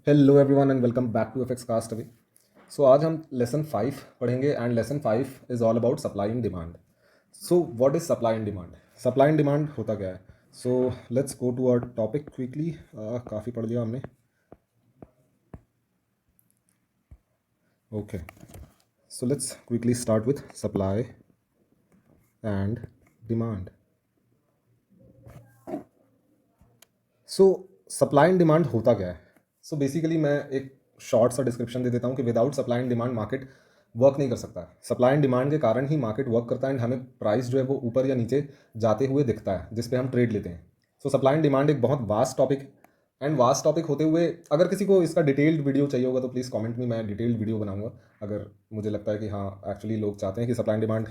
Hello everyone and welcome back to FX cast away. So आज हम lesson 5 पढ़ेंगे and lesson 5 is all about supply and demand. So what is supply and demand? Supply and demand होता क्या है? So let's go to our topic quickly. काफ़ी पढ़ लिया हमने। Okay, so let's quickly start with supply and demand. So supply and demand होता क्या है? सो बेसिकली मैं एक शॉर्ट सा डिस्क्रिप्शन दे देता हूँ कि without supply and demand market work नहीं कर सकता है। सप्लाई एंड डिमांड के कारण ही मार्केट वर्क करता है एंड हमें प्राइस जो है वो ऊपर या नीचे जाते हुए दिखता है जिस पे हम ट्रेड लेते हैं। सो सप्लाई एंड डिमांड एक बहुत वास्ट टॉपिक है एंड वास्ट टॉपिक होते हुए अगर किसी को इसका डिटेल्ड वीडियो चाहिए होगा तो प्लीज़ कमेंट में, मैं डिटेल्ड वीडियो बनाऊंगा। अगर मुझे लगता है कि हाँ एक्चुअली लोग चाहते हैं कि सप्लाई एंड डिमांड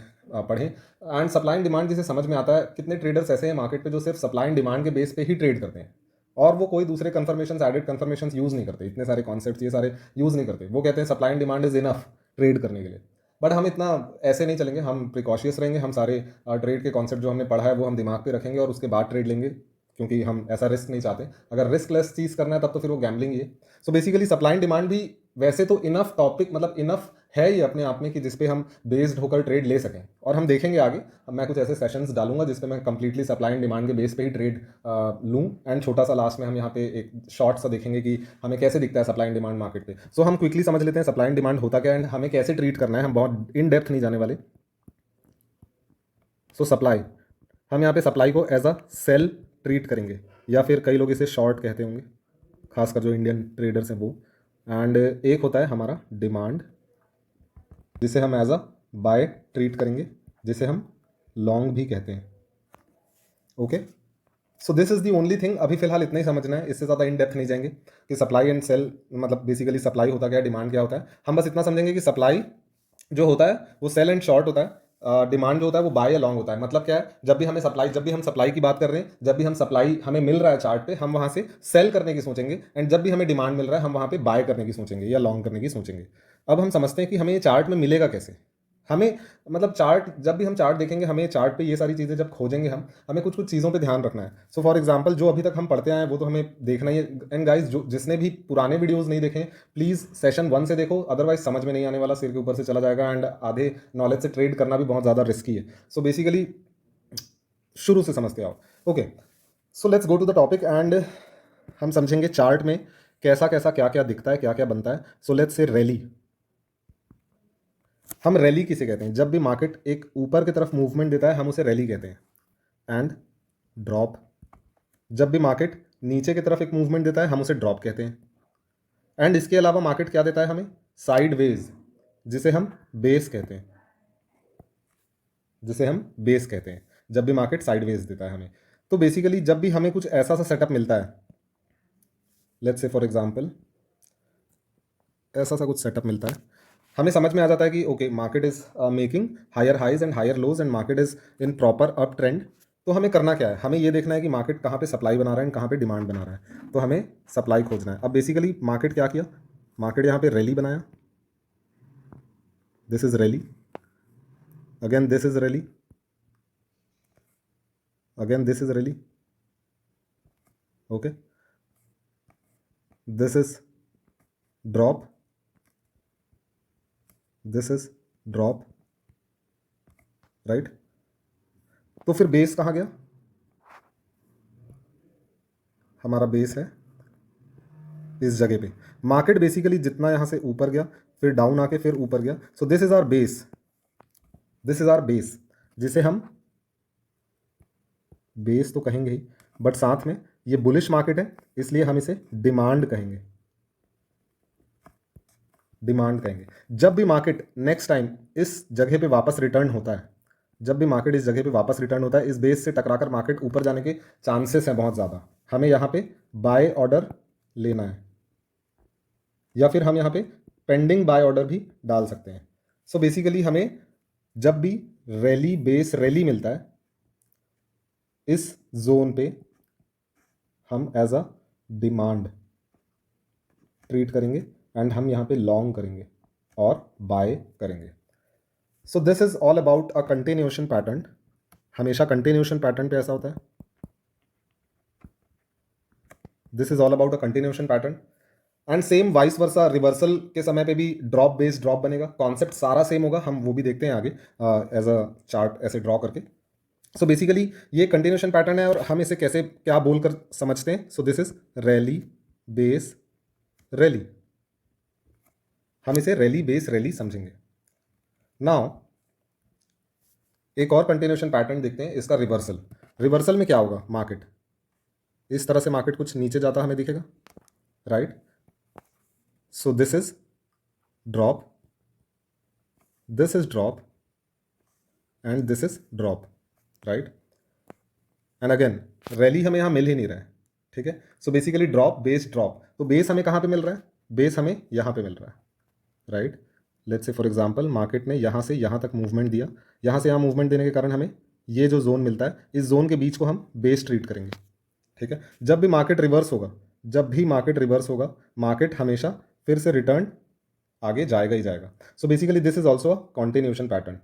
पढ़ें। एंड सप्लाई एंड डिमांड जिसे समझ में आता है, कितने ट्रेडर्स ऐसे हैं मार्केट पे जो सिर्फ सप्लाई एंड डिमांड के बेस पे ही ट्रेड करते हैं और वो कोई दूसरे कन्फर्मेशन एडेड कन्फर्मेशन यूज़ नहीं करते, इतने सारे कॉन्सेप्ट ये सारे यूज़ नहीं करते। वो कहते हैं supply and demand is enough trade करने के लिए। बट हम इतना ऐसे नहीं चलेंगे, हम प्रिकॉशियस रहेंगे। हम सारे ट्रेड के कॉन्सेप्ट जो हमने पढ़ा है वो हम दिमाग पे रखेंगे और उसके बाद ट्रेड लेंगे, क्योंकि हम ऐसा रिस्क नहीं चाहते। अगर रिस्क लेस चीज़ करना है तब तो फिर वो गैम्बलिंग ही है। So basically supply and demand भी वैसे तो इनफ टॉपिक, मतलब इनफ है ये अपने आप में कि जिसपे हम बेस्ड होकर ट्रेड ले सकें। और हम देखेंगे आगे, अब मैं कुछ ऐसे सेशंस डालूंगा जिसपे मैं कंप्लीटली सप्लाई एंड डिमांड के बेस पे ही ट्रेड लूँ। एंड छोटा सा लास्ट में हम यहाँ पे एक शॉर्ट सा देखेंगे कि हमें कैसे दिखता है सप्लाई एंड डिमांड मार्केट पे। सो हम क्विकली समझ लेते हैं सप्लाई एंड डिमांड होता क्या है एंड हमें कैसे ट्रीट करना है। हम बहुत इन डेप्थ नहीं जाने वाले। सो सप्लाई, हम यहाँ पे सप्लाई को एज अ सेल ट्रीट करेंगे, या फिर कई लोग इसे शॉर्ट कहते होंगे, खासकर जो इंडियन ट्रेडर्स हैं वो। एंड एक होता है हमारा डिमांड, जिसे हम एज अ बाय ट्रीट करेंगे, जिसे हम लॉन्ग भी कहते हैं। Okay, so this is the only thing. अभी फिलहाल इतना ही समझना है, इससे ज़्यादा इन डेप्थ नहीं जाएंगे कि सप्लाई एंड सेल, मतलब बेसिकली सप्लाई होता क्या है, डिमांड क्या होता है। हम बस इतना समझेंगे कि सप्लाई जो होता है वो सेल एंड शॉर्ट होता है, डिमांड जो होता है वो बाय या लॉन्ग होता है। मतलब क्या है, जब भी हम सप्लाई की बात कर रहे हैं, जब भी हम सप्लाई हमें मिल रहा है चार्ट पे, हम वहां से सेल करने की सोचेंगे। एंड जब भी हमें डिमांड मिल रहा है हम वहां पे बाय करने की सोचेंगे या लॉन्ग करने की सोचेंगे। अब हम समझते हैं कि हमें ये चार्ट में मिलेगा कैसे। हमें, मतलब चार्ट, जब भी हम चार्ट देखेंगे, हमें चार्ट पे ये सारी चीज़ें जब खोजेंगे हम, हमें कुछ कुछ चीज़ों पे ध्यान रखना है। सो फॉर एग्जांपल जो अभी तक हम पढ़ते आए हैं वो तो हमें देखना ही है। एंड गाइस, जो जिसने भी पुराने वीडियोस नहीं देखे, प्लीज़ सेशन 1 से देखो, अदरवाइज समझ में नहीं आने वाला, सिर के ऊपर से चला जाएगा एंड आधे नॉलेज से ट्रेड करना भी बहुत ज़्यादा रिस्की है। सो बेसिकली शुरू से समझते आओ। Okay, so let's go to the topic and हम समझेंगे चार्ट में कैसा कैसा क्या क्या दिखता है, क्या क्या बनता है। So let's say rally. हम रैली किसे कहते हैं? जब भी मार्केट एक ऊपर की तरफ मूवमेंट देता है हम उसे रैली कहते हैं। एंड ड्रॉप, जब भी मार्केट नीचे की तरफ एक मूवमेंट देता है हम उसे ड्रॉप कहते हैं। एंड इसके अलावा मार्केट क्या देता है हमें? साइडवेज, जिसे हम बेस कहते हैं, जिसे हम बेस कहते हैं, जब भी मार्केट साइडवेज देता है हमें। तो बेसिकली जब भी हमें कुछ ऐसा सा सेटअप मिलता है, लेट्स से फॉर एग्जांपल ऐसा सा कुछ सेटअप मिलता है, हमें समझ में आ जाता है कि okay market is making higher highs and higher lows and market is in proper up trend. तो हमें करना क्या है? हमें ये देखना है कि मार्केट कहाँ पे सप्लाई बना रहा है एंड कहाँ पे डिमांड बना रहा है। तो हमें सप्लाई खोजना है। अब बेसिकली मार्केट क्या किया? मार्केट यहाँ पे रैली बनाया, this is rally, again this is rally, again this is rally. Okay, this is drop, this is drop, right. तो फिर बेस कहाँ गया? हमारा बेस है इस जगह पे। मार्केट बेसिकली जितना यहाँ से ऊपर गया, फिर डाउन आके फिर ऊपर गया। So this is our base, this is our base, जिसे हम बेस तो कहेंगे ही, बट साथ में ये बुलिश मार्केट है इसलिए हम इसे डिमांड कहेंगे, डिमांड कहेंगे। जब भी मार्केट नेक्स्ट टाइम इस जगह पे वापस रिटर्न होता है, जब भी मार्केट इस जगह पे वापस रिटर्न होता है, इस बेस से टकराकर मार्केट ऊपर जाने के चांसेस हैं बहुत ज़्यादा। हमें यहाँ पे बाय ऑर्डर लेना है, या फिर हम यहाँ पे पेंडिंग बाय ऑर्डर भी डाल सकते हैं। सो बेसिकली हमें जब भी रैली, बेस रैली मिलता है, इस जोन पे हम एज अ डिमांड ट्रीट करेंगे एंड हम यहाँ पे लॉन्ग करेंगे और बाय करेंगे। सो this is all about a continuation pattern. हमेशा कंटिन्यूएशन पैटर्न पे ऐसा होता है, this is all about a continuation pattern. And same vice versa reversal के समय पे भी ड्रॉप बेस्ड ड्रॉप बनेगा, कॉन्सेप्ट सारा सेम होगा, हम वो भी देखते हैं आगे एज अ चार्ट ऐसे ड्रॉ करके। सो बेसिकली ये कंटिन्यूशन पैटर्न है और हम इसे कैसे क्या बोलकर समझते हैं। सो this is rally base rally, हम इसे रैली बेस रैली समझेंगे। नाउ एक और कंटिन्यूशन पैटर्न देखते हैं, इसका रिवर्सल। रिवर्सल में क्या होगा, मार्केट इस तरह से मार्केट कुछ नीचे जाता हमें दिखेगा, right. So this is drop, this is drop and this is drop, right. And again rally हमें यहाँ मिल ही नहीं रहा है, ठीक है। So basically drop base drop, तो बेस हमें कहाँ पे मिल रहा है, बेस हमें यहाँ पे मिल रहा है, right. Let's say for example market ने यहाँ से यहाँ तक मूवमेंट दिया, यहाँ से यहाँ मूवमेंट देने के कारण हमें ये जो जोन मिलता है, इस जोन के बीच को हम बेस ट्रीट करेंगे, ठीक है। जब भी मार्केट रिवर्स होगा, जब भी मार्केट रिवर्स होगा, मार्केट हमेशा फिर से रिटर्न आगे जाएगा ही जाएगा। सो basically this is also a continuation pattern,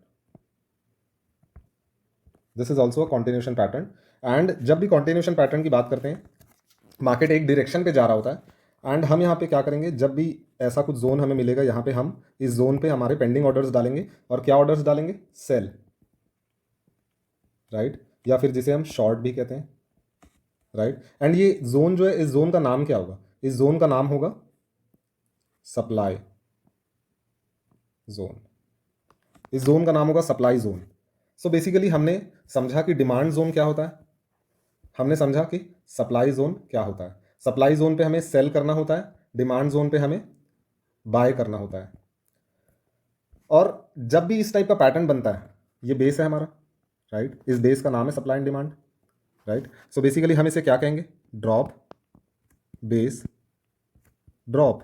this is also a continuation pattern. And जब भी कॉन्टिन्यूशन पैटर्न की बात करते हैं, मार्केट एक डायरेक्शन पे जा रहा होता है एंड हम यहाँ पे क्या करेंगे, जब भी ऐसा कुछ जोन हमें मिलेगा, यहाँ पे हम इस जोन पे हमारे पेंडिंग ऑर्डर्स डालेंगे और क्या ऑर्डर्स डालेंगे, सेल, राइट, या फिर जिसे हम शॉर्ट भी कहते हैं, राइट। एंड ये जोन जो है, इस जोन का नाम क्या होगा, इस जोन का नाम होगा सप्लाई जोन, इस जोन का नाम होगा सप्लाई जोन। सो बेसिकली हमने समझा कि डिमांड जोन क्या होता है, हमने समझा कि सप्लाई जोन क्या होता है। सप्लाई जोन पे हमें सेल करना होता है, डिमांड जोन पे हमें बाय करना होता है। और जब भी इस टाइप का पैटर्न बनता है, ये बेस है हमारा, राइट, इस बेस का नाम है supply and demand, right. So basically हम इसे क्या कहेंगे, ड्रॉप बेस ड्रॉप।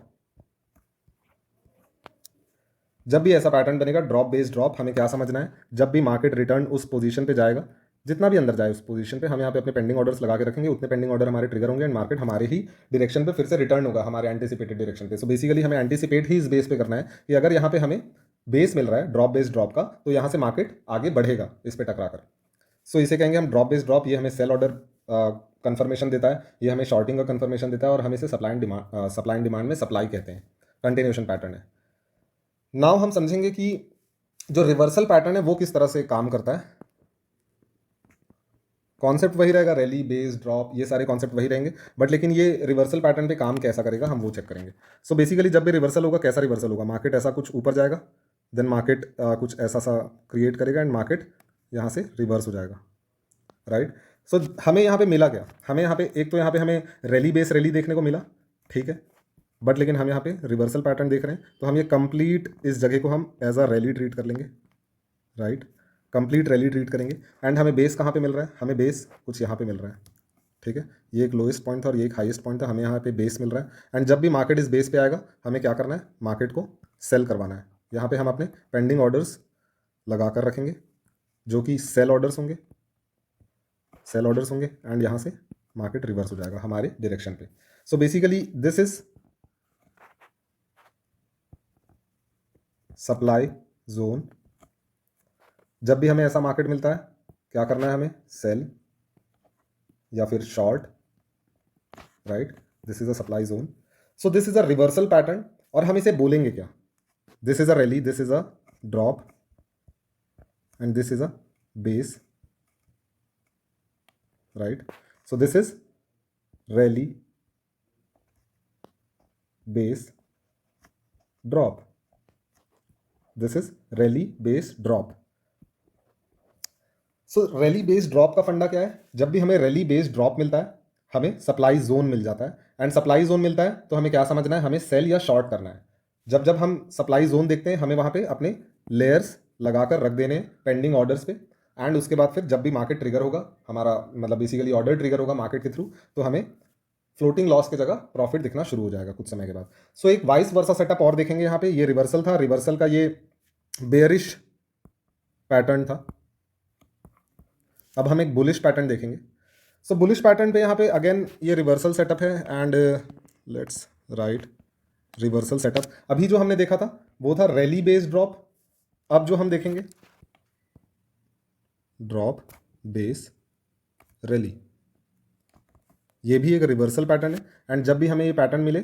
जब भी ऐसा पैटर्न बनेगा ड्रॉप बेस ड्रॉप, हमें क्या समझना है, जब भी मार्केट रिटर्न उस पोजीशन पे जाएगा, जितना भी अंदर जाए उस पोजीशन पे, हम यहाँ पे अपने पेंडिंग ऑर्डर्स लगा के रखेंगे, उतने पेंडिंग ऑर्डर हमारे ट्रिगर होंगे एंड मार्केट हमारे ही डायरेक्शन पे फिर से रिटर्न होगा, हमारे एंटीसिपेटेड डायरेक्शन पे। सो बेसिकली हमें एंटीसिपेट ही इस बेस पे करना है कि अगर यहाँ पे हमें बेस मिल रहा है ड्रॉप बेस ड्रॉप का, तो यहाँ से मार्केट आगे बढ़ेगा इस पे टकरा कर। सो इसे कहेंगे हम ड्रॉप बेस ड्रॉप। ये हमें सेल ऑर्डर कंफर्मेशन देता है, ये हमें शॉर्टिंग का कंफर्मेशन देता है और हम इसे सप्लाई एंड डिमांड में सप्लाई कहते हैं, कंटिन्यूशन पैटर्न है। नाउ हम समझेंगे कि जो रिवर्सल पैटर्न है वो किस तरह से काम करता है। कॉन्सेप्ट वही रहेगा, रैली बेस ड्रॉप, ये सारे कॉन्सेप्ट वही रहेंगे, बट लेकिन ये रिवर्सल पैटर्न पे काम कैसा करेगा हम वो चेक करेंगे। सो बेसिकली जब भी रिवर्सल होगा, कैसा रिवर्सल होगा, मार्केट ऐसा कुछ ऊपर जाएगा, देन मार्केट कुछ ऐसा सा क्रिएट करेगा एंड मार्केट यहाँ से रिवर्स हो जाएगा, राइट। सो हमें यहाँ पे मिला क्या, हमें यहाँ पे एक तो यहाँ पे हमें रैली बेस रैली देखने को मिला, ठीक है, बट लेकिन हम यहाँ पे रिवर्सल पैटर्न देख रहे हैं, तो हम ये कंप्लीट इस जगह को हम एज अ रैली ट्रीट कर लेंगे, राइट, कंप्लीट रैली ट्रीट करेंगे। एंड हमें बेस कहाँ पे मिल रहा है, हमें बेस कुछ यहाँ पे मिल रहा है, ठीक है। ये एक लोएस्ट पॉइंट था और ये एक हाईएस्ट पॉइंट था, हमें यहाँ पे बेस मिल रहा है। एंड जब भी मार्केट इस बेस पे आएगा, हमें क्या करना है, मार्केट को सेल करवाना है। यहाँ पे हम अपने पेंडिंग ऑर्डर्स लगा कर रखेंगे, जो कि सेल ऑर्डर्स होंगे, सेल ऑर्डर्स होंगे एंड यहाँ से मार्केट रिवर्स हो जाएगा हमारे डायरेक्शन पे। सो basically this is supply zone. जब भी हमें ऐसा मार्केट मिलता है, क्या करना है हमें, सेल या फिर short, right. This is a supply zone. So this is a reversal pattern और हम इसे बोलेंगे क्या, this is a rally, this is a drop and this is a base, right. So this is rally base drop, this is rally base drop. So rally based drop का फंडा क्या है, जब भी हमें रैली बेस्ड ड्रॉप मिलता है, हमें सप्लाई जोन मिल जाता है। एंड सप्लाई जोन मिलता है तो हमें क्या समझना है, हमें सेल या शॉर्ट करना है। जब जब हम सप्लाई जोन देखते हैं, हमें वहाँ पे अपने लेयर्स लगाकर रख देने पेंडिंग ऑर्डर्स पे। एंड उसके बाद फिर जब भी मार्केट ट्रिगर होगा, हमारा मतलब बेसिकली ऑर्डर ट्रिगर होगा मार्केट के थ्रू, तो हमें फ्लोटिंग लॉस की जगह प्रॉफिट दिखना शुरू हो जाएगा कुछ समय के बाद। सो एक वाइस वर्सा सेटअप और देखेंगे यहाँ पे। ये रिवर्सल था, रिवर्सल का ये बेयरिश पैटर्न था। अब हम एक बुलिश पैटर्न देखेंगे। सो बुलिश पैटर्न पे यहाँ पे अगेन ये रिवर्सल सेटअप है and let's write reversal setup. अभी जो हमने देखा था वो था रैली बेस्ड ड्रॉप, अब जो हम देखेंगे ड्रॉप बेस रैली, ये भी एक रिवर्सल पैटर्न है। एंड जब भी हमें ये पैटर्न मिले,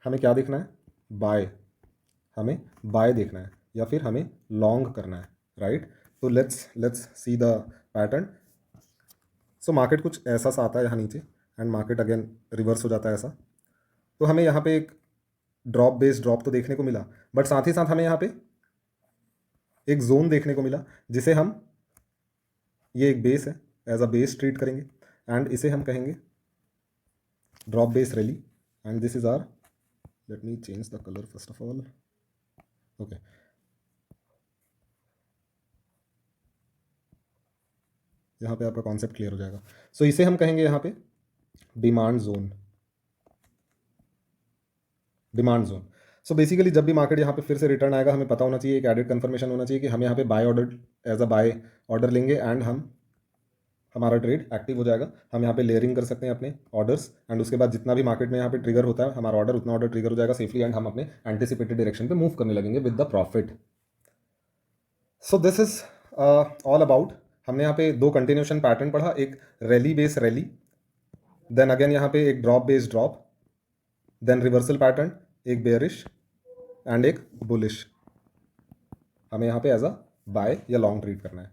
हमें क्या देखना है, बाय, हमें बाय देखना है या फिर हमें लॉन्ग करना है, राइट। तो let's see the pattern. So market कुछ ऐसा सा आता है यहाँ नीचे एंड मार्केट अगेन रिवर्स हो जाता है ऐसा। तो हमें यहाँ पे एक ड्रॉप बेस्ड ड्रॉप तो देखने को मिला, बट साथ ही साथ हमें यहाँ पे एक जोन देखने को मिला जिसे हम, ये एक बेस है, एज अ बेस ट्रीट करेंगे एंड इसे हम कहेंगे drop base rally and this is are, let me change the colour first of all, okay. यहाँ पे आपका कॉन्सेप्ट क्लियर हो जाएगा। सो इसे हम कहेंगे यहाँ पे demand zone, demand zone. So basically जब भी मार्केट यहाँ पे फिर से रिटर्न आएगा, हमें पता होना चाहिए, एक एडेड कंफर्मेशन होना चाहिए कि हम यहाँ पे buy order, as a buy order लेंगे एंड हमारा ट्रेड एक्टिव हो जाएगा। हम यहाँ पे लेयरिंग कर सकते हैं अपने ऑर्डर्स एंड उसके बाद जितना भी मार्केट में यहाँ पे ट्रिगर होता है हमारा ऑर्डर, उतना ऑर्डर ट्रिगर हो जाएगा सेफली एंड हम अपने एंटिसिपेटेड डायरेक्शन पे मूव करने लगेंगे with the profit. So this is all about, हमने यहाँ पे दो कंटिन्यूशन पैटर्न पढ़ा, एक rally base rally, then again यहाँ पे एक drop base drop, then reversal pattern, एक बेयरिश एंड एक बुलिश। हमें यहाँ पे एज अ बाय या लॉन्ग ट्रीट करना है।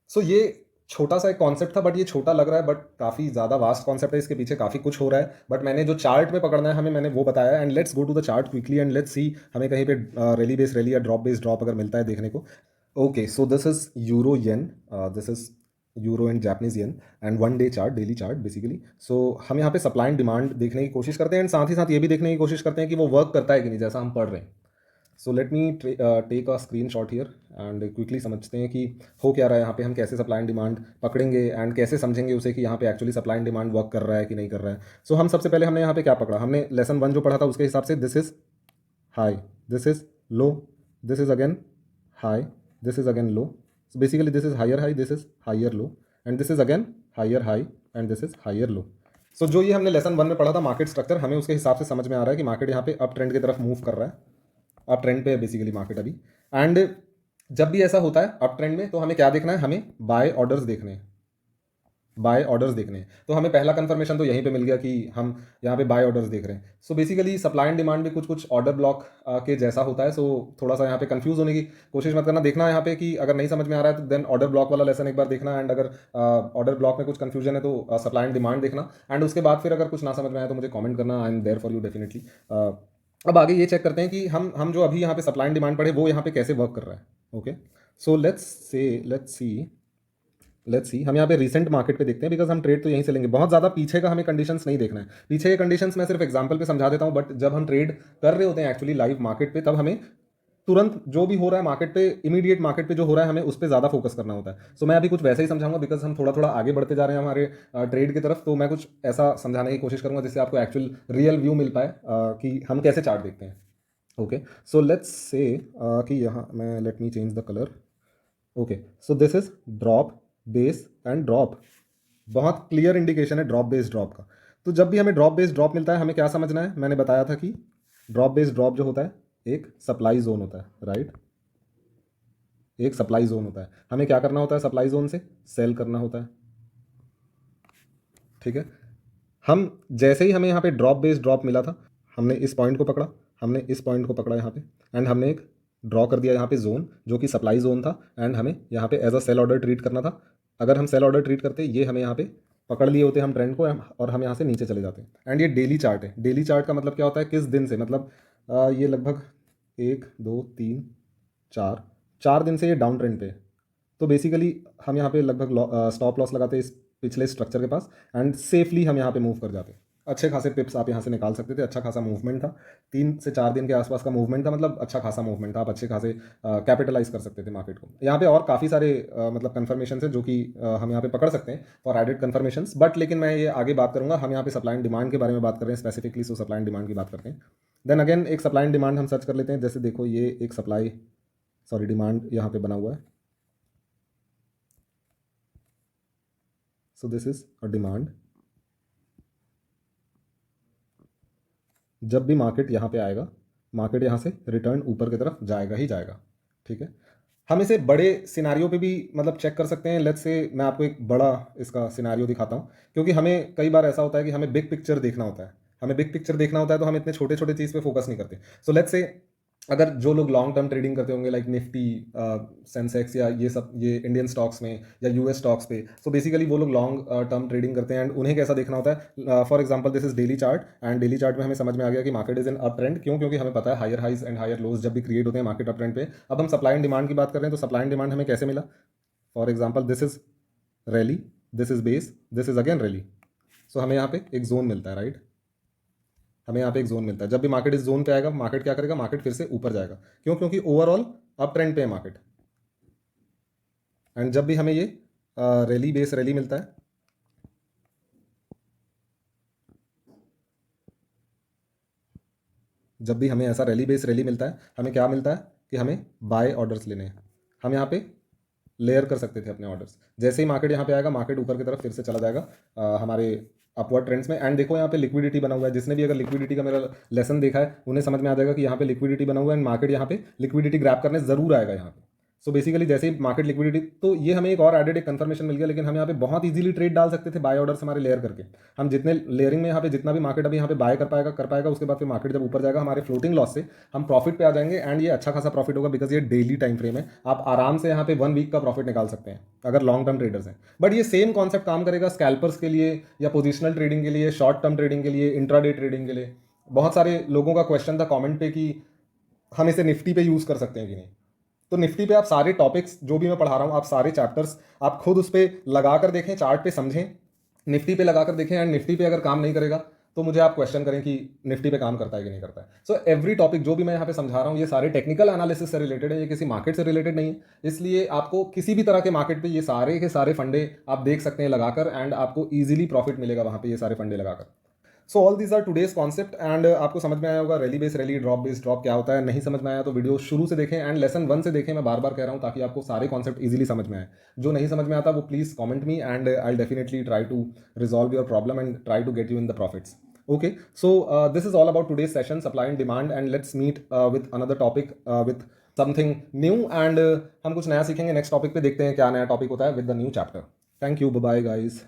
सो ये छोटा सा एक कॉन्सेप्ट था, बट ये छोटा लग रहा है, बट काफ़ी ज़्यादा वास्ट कॉन्सेप्ट है, इसके पीछे काफ़ी कुछ हो रहा है, बट मैंने जो चार्ट में पकड़ना है हमें, मैंने वो बताया। And let's go to the chart quickly and let's see हमें कहीं पे रैली बेस रैली या ड्रॉप बेस ड्रॉप अगर मिलता है देखने को। Okay, so this is euro yen, this is euro and Japanese yen and one day chart, daily chart basically. So हम यहाँ पे सप्लाई एंड डिमांड देखने की कोशिश करते हैं एंड साथ ही साथ ये भी देखने की कोशिश करते हैं कि वो वर्क करता है कि नहीं, जैसा हम पढ़ रहे हैं। So let me take a screenshot here and quickly समझते हैं कि हो क्या रहा है यहाँ पे, हम कैसे सप्लाई एंड डिमांड पकड़ेंगे एंड कैसे समझेंगे उसे कि यहाँ पे actually supply and demand work कर रहा है कि नहीं कर रहा है। सो हम सबसे पहले हमने यहाँ पे क्या पकड़ा, हमने लेसन 1 जो पढ़ा था उसके हिसाब से this is high, this is low, this is again high, this is again low. So basically this is higher high, this is higher low and this is again higher high and this is higher low. So जो ये हमने lesson 1 में पढ़ा था market structure, हमें उसके हिसाब से समझ में आ रहा है कि मार्केट यहाँ पे अप ट्रेंड की तरफ मूव कर रहा है, अप ट्रेंड पे है बेसिकली मार्केट अभी। एंड जब भी ऐसा होता है अप ट्रेंड में तो हमें क्या देखना है, हमें बाय ऑर्डर्स देखने हैं, बाय ऑर्डर्स देखने हैं। तो हमें पहला कंफर्मेशन तो यहीं पे मिल गया कि हम यहाँ पे बाय ऑर्डर्स देख रहे हैं। So basically supply and demand भी कुछ कुछ ऑर्डर ब्लॉक के जैसा होता है। सो थोड़ा सा यहाँ पे कंफ्यूज होने की कोशिश मत करना, देखना यहाँ पे कि अगर नहीं समझ में आ रहा है तो देन ऑर्डर ब्लॉक वाला लेसन एक बार देखना एंड अगर ऑर्डर ब्लॉक में कुछ कंफ्यूजन है तो सप्लाई एंड डिमांड देखना एंड उसके बाद फिर अगर कुछ ना समझ में आए तो मुझे कॉमेंट करना, I am there for you definitely. अब आगे ये चेक करते हैं कि हम जो अभी यहाँ पे सप्लाई एंड डिमांड पढ़े वो यहाँ पे कैसे वर्क कर रहा है। ओके, सो लेट्स सी हम यहाँ पे रिसेंट मार्केट पे देखते हैं, बिकॉज हम ट्रेड तो यहीं से लेंगे, बहुत ज़्यादा पीछे का हमें कंडीशंस नहीं देखना है। पीछे के कंडीशंस मैं सिर्फ एग्जांपल पे समझा देता हूँ, बट जब हम ट्रेड कर रहे होते हैं एक्चुअली लाइव मार्केट पे, तब हमें तुरंत जो भी हो रहा है मार्केट पे, इमीडिएट मार्केट पे जो हो रहा है हमें उस पर ज़्यादा फोकस करना होता है। सो मैं अभी कुछ वैसे ही समझाऊंगा, बिकॉज हम थोड़ा थोड़ा आगे बढ़ते जा रहे हैं हमारे ट्रेड की तरफ, तो मैं कुछ ऐसा समझाने की कोशिश करूंगा जिससे आपको एक्चुअल रियल व्यू मिल पाए कि हम कैसे चार्ट देखते हैं। ओके, सो लेट्स से कि यहाँ मैं, late me change the colour. Okay, so this is drop base and drop, बहुत क्लियर इंडिकेशन है ड्रॉप बेस ड्रॉप का। तो जब भी हमें ड्रॉप बेस ड्रॉप मिलता है हमें क्या समझना है, मैंने बताया था कि ड्रॉप बेस ड्रॉप जो होता है एक सप्लाई जोन होता है, राइट। एक सप्लाई जोन होता है, हमें क्या करना होता है सप्लाई जोन से, सेल करना होता है, ठीक है। हम जैसे ही हमें यहाँ पे ड्रॉप बेस ड्रॉप मिला था, हमने इस पॉइंट को पकड़ा, हमने इस पॉइंट को पकड़ा यहाँ पे एंड हमने एक ड्रॉ कर दिया यहाँ पे जोन जो कि सप्लाई जोन था एंड हमें यहाँ पे as a sell order treat करना था। अगर हम सेल ऑर्डर ट्रीट करते ये हमें यहाँ पे पकड़ लिए होते हम ट्रेंड को और हम यहाँ से नीचे चले जाते हैं। एंड ये डेली चार्ट है, डेली चार्ट का मतलब क्या होता है, किस दिन से, मतलब ये लगभग 1 2 3 4 4 दिन से ये डाउन ट्रेंड पे है। तो बेसिकली हम यहाँ पे लगभग स्टॉप लॉस लगाते हैं इस पिछले स्ट्रक्चर के पास एंड सेफली हम यहाँ पे मूव कर जाते हैं। अच्छे खासे पिप्स आप यहाँ से निकाल सकते थे, अच्छा खासा मूवमेंट था, 3 से 4 दिन के आसपास का मूवमेंट था, मतलब अच्छा खासा मूवमेंट था, आप अच्छे खासे कैपिटलाइज कर सकते थे मार्केट को। यहाँ पे और काफ़ी सारे मतलब कन्फर्मेशन है जो कि हम यहाँ पे पकड़ सकते हैं फॉर एडेड कन्फर्मेशन, बट लेकिन मैं ये आगे बात करूँगा। हम यहाँ पे सप्लाई एंड डिमांड के बारे में बात कर रहे हैं specifically, so supply and demand की बात करते हैं। देन अगेन एक सप्लाई एंड डिमांड हम सर्च कर लेते हैं, जैसे देखो ये एक सप्लाई, सॉरी डिमांड यहाँ पे बना हुआ है। सो दिस इज अ डिमांड। जब भी मार्केट यहाँ पे आएगा, मार्केट यहाँ से रिटर्न ऊपर की तरफ जाएगा ही जाएगा, ठीक है। हम इसे बड़े सिनारियो पे भी मतलब चेक कर सकते हैं। लेट्स से मैं आपको एक बड़ा इसका सिनारियो दिखाता हूँ, क्योंकि हमें कई बार ऐसा होता है कि हमें बिग पिक्चर देखना होता है। हमें बिग पिक्चर देखना होता है तो हम इतने छोटे छोटे चीज़ पे फोकस नहीं करते. सो लेट्स से अगर जो लोग लॉन्ग टर्म ट्रेडिंग करते होंगे लाइक निफ्टी, सेंसेक्स या ये सब, ये इंडियन स्टॉक्स में या यूएस स्टॉक्स पे, सो बेसिकली वो लोग लॉन्ग टर्म ट्रेडिंग करते हैं एंड उन्हें कैसा देखना होता है. For example this is daily chart and daily chart में हमें समझ में आ गया कि market is in up trend. क्यों? क्योंकि हमें पता है higher highs and higher lows जब भी क्रिएट होते हैं मार्केट अप ट्रेंड पे. अब हम सप्लाई एंड डिमांड की बात कर रहे हैं तो सप्लाई एंड डिमांड हमें कैसे मिला. For example this is rally, this is base, this is again rally. So हमें यहाँ पे एक जोन मिलता है, राइट. हमें यहाँ पे एक जोन मिलता है. जब भी मार्केट इस जोन पे आएगा मार्केट क्या करेगा, मार्केट फिर से ऊपर जाएगा. क्यों? क्योंकि ओवरऑल अप ट्रेंड पे है मार्केट. एंड जब भी हमें ये रैली बेस रैली मिलता है, जब भी हमें ऐसा रैली बेस रैली मिलता है, हमें क्या मिलता है कि हमें बाय ऑर्डर्स लेने हैं. हम यहाँ पे लेयर कर सकते थे अपने ऑर्डर्स. जैसे ही मार्केट यहाँ पे आएगा मार्केट ऊपर की तरफ फिर से चला जाएगा हमारे अपवर्ड ट्रेंड्स में. एंड देखो यहाँ पे लिक्विडिटी बना हुआ है. जिसने भी अगर लिक्विडिटी का मेरा लेसन देखा है उन्हें समझ में आ जाएगा कि यहाँ पे लिक्विडिटी बना हुआ है एंड मार्केट यहाँ पे लिक्विडिटी ग्रैब करने जरूर आएगा यहाँ पे. सो बेसिकली जैसे ही मार्केट लिक्विडिटी, तो ये हमें एक और एडेड एक कंफर्मेशन मिल गया. लेकिन हम यहाँ पे बहुत इजीली ट्रेड डाल सकते थे बाय ऑर्डर्स हमारे लेयर करके. हम जितने लेयरिंग में यहाँ पे जितना भी मार्केट अभी यहाँ पे बाय कर पाएगा उसके बाद फिर मार्केट जब ऊपर जाएगा हमारे फ्लोटिंग लॉस से हम प्रॉफिट पे आ जाएंगे. एंड ये अच्छा खासा प्रॉफिट होगा बिकॉज ये डेली टाइम फ्रेम है. आप आराम से यहाँ पे 1 वीक का प्रॉफिट निकाल सकते हैं अगर लॉन्ग टर्म ट्रेडर्स हैं. बट ये सेम कॉन्सेप्ट काम करेगा स्कैल्पर्स के लिए या पोजिशनल ट्रेडिंग के लिए, शॉर्ट टर्म ट्रेडिंग के लिए, इंट्राडे ट्रेडिंग के लिए. बहुत सारे लोगों का क्वेश्चन था कॉमेंट पे कि हम इसे निफ्टी पे यूज़ कर सकते हैं कि नहीं. तो निफ्टी पे आप सारे टॉपिक्स जो भी मैं पढ़ा रहा हूँ, आप सारे चैप्टर्स आप खुद उस पर लगा कर देखें, चार्ट पे समझें, निफ्टी पे लगा कर देखें. एंड निफ्टी पे अगर काम नहीं करेगा तो मुझे आप क्वेश्चन करें कि निफ्टी पे काम करता है कि नहीं करता है. सो एवरी टॉपिक जो भी मैं यहाँ पे समझा रहा हूँ ये सारे टेक्निकल एनालिसिस से रिलेटेड है, ये किसी मार्केट से रिलेटेड नहीं है. इसलिए आपको किसी भी तरह के मार्केट पे ये सारे के सारे फंडे आप देख सकते हैं लगाकर एंड आपको ईजिली प्रॉफिट मिलेगा वहाँ पे ये सारे फंडे लगाकर. So all these are today's concept and आपको समझ में आया होगा rally base rally, drop base drop क्या होता है. नहीं समझ में आया तो वीडियो शुरू से देखें एंड लेसन 1 से देखें. मैं बार बार कह रहा हूँ ताकि आपको सारे कॉन्सेप्ट इजीली समझ में आए. जो नहीं समझ में आता वो please comment me and I definitely try to resolve your problem and try to get you in the profits. Okay, so this is all about today's session, supply and demand, and let's meet with another topic with something new and हम कुछ नया सीखेंगे. Next topic पे देखते हैं क्या नया topic होता है with the new chapter. Thank you, bye bye guys.